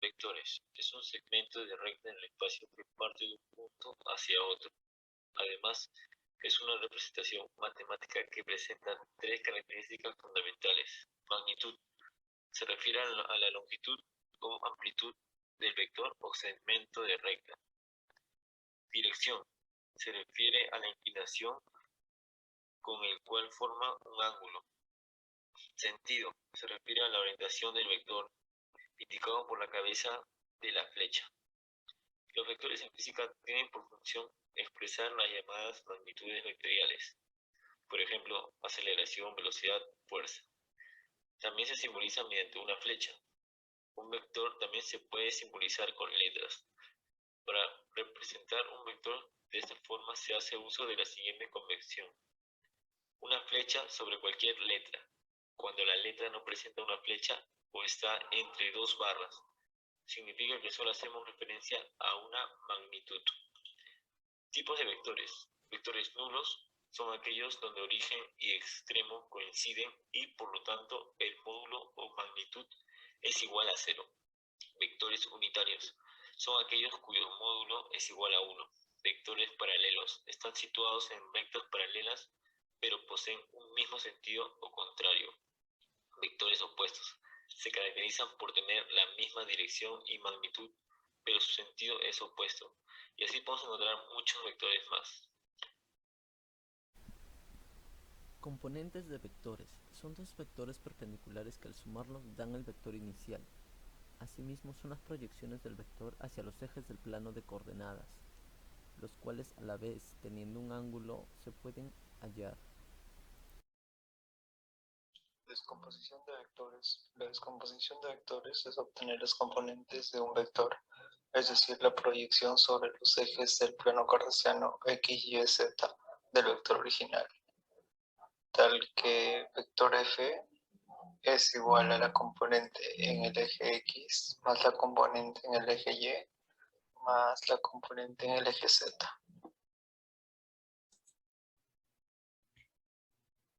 Vectores. Es un segmento de recta en el espacio que parte de un punto hacia otro. Además, es una representación matemática que presenta tres características fundamentales. Magnitud. Se refiere a la longitud o amplitud del vector o segmento de recta. Dirección. Se refiere a la inclinación con el cual forma un ángulo. Sentido. Se refiere a la orientación del vector, indicado por la cabeza de la flecha. Los vectores en física tienen por función expresar las llamadas magnitudes vectoriales. Por ejemplo, aceleración, velocidad, fuerza. También se simboliza mediante una flecha. Un vector también se puede simbolizar con letras. Para representar un vector de esta forma se hace uso de la siguiente convención. Una flecha sobre cualquier letra, cuando la letra no presenta una flecha o está entre dos barras. Significa que solo hacemos referencia a una magnitud. Tipos de vectores. Vectores nulos son aquellos donde origen y extremo coinciden y por lo tanto el módulo o magnitud es igual a 0. Vectores unitarios son aquellos cuyo módulo es igual a 1. Vectores paralelos están situados en rectas paralelas pero poseen un mismo sentido o contrario. Vectores opuestos se caracterizan por tener la misma dirección y magnitud, pero su sentido es opuesto, y así podemos encontrar muchos vectores más. Componentes de vectores. Son dos vectores perpendiculares que al sumarlos dan el vector inicial. Asimismo son las proyecciones del vector hacia los ejes del plano de coordenadas, los cuales a la vez, teniendo un ángulo, se pueden hallar. Descomposición de vectores. La descomposición de vectores es obtener los componentes de un vector, es decir, la proyección sobre los ejes del plano cartesiano x, y, z del vector original, tal que vector f es igual a la componente en el eje x más la componente en el eje y más la componente en el eje z.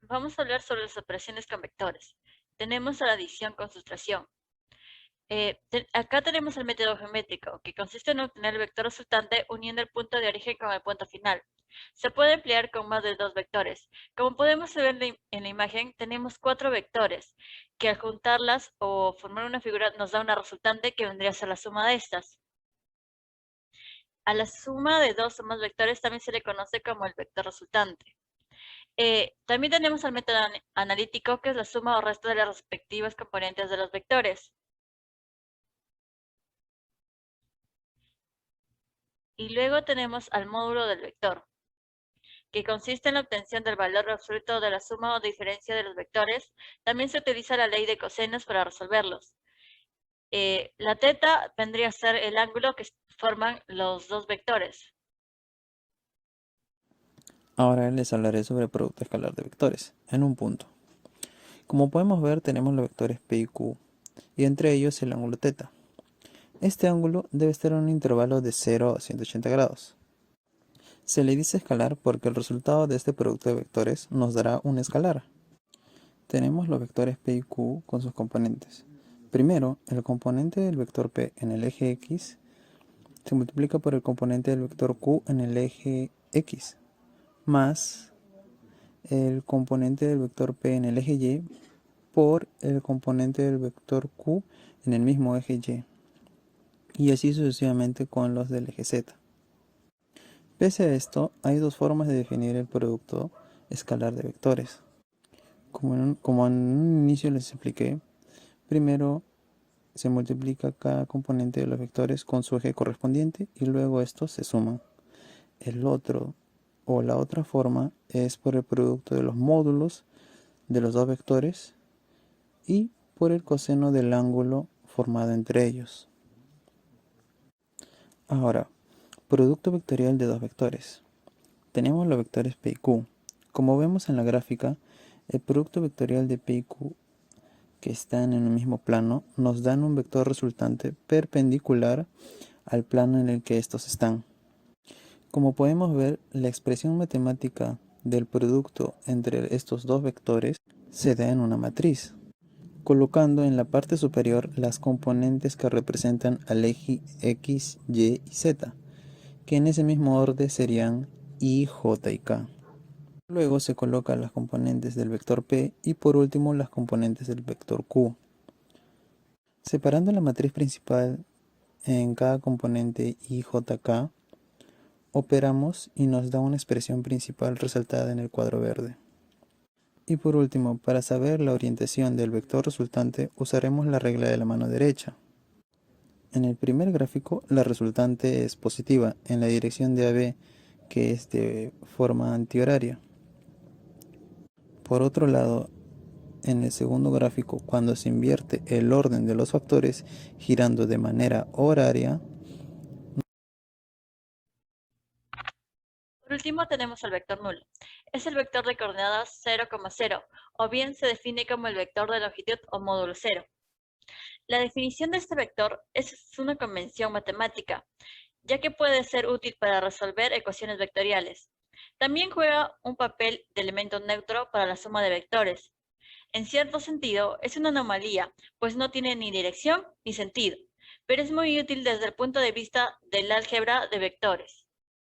Vamos a hablar sobre las operaciones con vectores. Tenemos la adición con sustracción. Acá tenemos el método geométrico, que consiste en obtener el vector resultante uniendo el punto de origen con el punto final. Se puede emplear con más de dos vectores. Como podemos ver en la imagen, tenemos 4 vectores, que al juntarlas o formar una figura nos da una resultante que vendría a ser la suma de estas. A la suma de dos o más vectores también se le conoce como el vector resultante. También tenemos el método analítico, que es la suma o resto de las respectivas componentes de los vectores. Y luego tenemos al módulo del vector, que consiste en la obtención del valor absoluto de la suma o diferencia de los vectores. También se utiliza la ley de cosenos para resolverlos. La teta vendría a ser el ángulo que forman los dos vectores. Ahora les hablaré sobre el producto escalar de vectores, en un punto. Como podemos ver, tenemos los vectores P y Q, y entre ellos el ángulo θ. Este ángulo debe estar en un intervalo de 0 a 180 grados. Se le dice escalar porque el resultado de este producto de vectores nos dará un escalar. Tenemos los vectores P y Q con sus componentes. Primero, el componente del vector P en el eje X se multiplica por el componente del vector Q en el eje X, más el componente del vector P en el eje Y por el componente del vector Q en el mismo eje Y, y así sucesivamente con los del eje Z. Pese a esto, hay dos formas de definir el producto escalar de vectores. Como en un inicio les expliqué, primero se multiplica cada componente de los vectores con su eje correspondiente y luego estos se suman. La otra forma es por el producto de los módulos de los dos vectores y por el coseno del ángulo formado entre ellos. Ahora, producto vectorial de dos vectores. Tenemos los vectores P y Q. Como vemos en la gráfica, el producto vectorial de P y Q que están en el mismo plano nos dan un vector resultante perpendicular al plano en el que estos están. Como podemos ver, la expresión matemática del producto entre estos dos vectores se da en una matriz. colocando en la parte superior las componentes que representan al eje X, Y y Z, que en ese mismo orden serían I, J y K. Luego se colocan las componentes del vector P y por último las componentes del vector Q. Separando la matriz principal en cada componente I, J, K, operamos y nos da una expresión principal resaltada en el cuadro verde. Y por último, para saber la orientación del vector resultante, usaremos la regla de la mano derecha. En el primer gráfico, la resultante es positiva en la dirección de AB, que es de forma antihoraria. Por otro lado, en el segundo gráfico, cuando se invierte el orden de los factores girando de manera horaria. Por último tenemos el vector nulo. Es el vector de coordenadas 0,0, o bien se define como el vector de longitud o módulo 0. La definición de este vector es una convención matemática, ya que puede ser útil para resolver ecuaciones vectoriales. También juega un papel de elemento neutro para la suma de vectores. En cierto sentido, es una anomalía, pues no tiene ni dirección ni sentido, pero es muy útil desde el punto de vista del álgebra de vectores.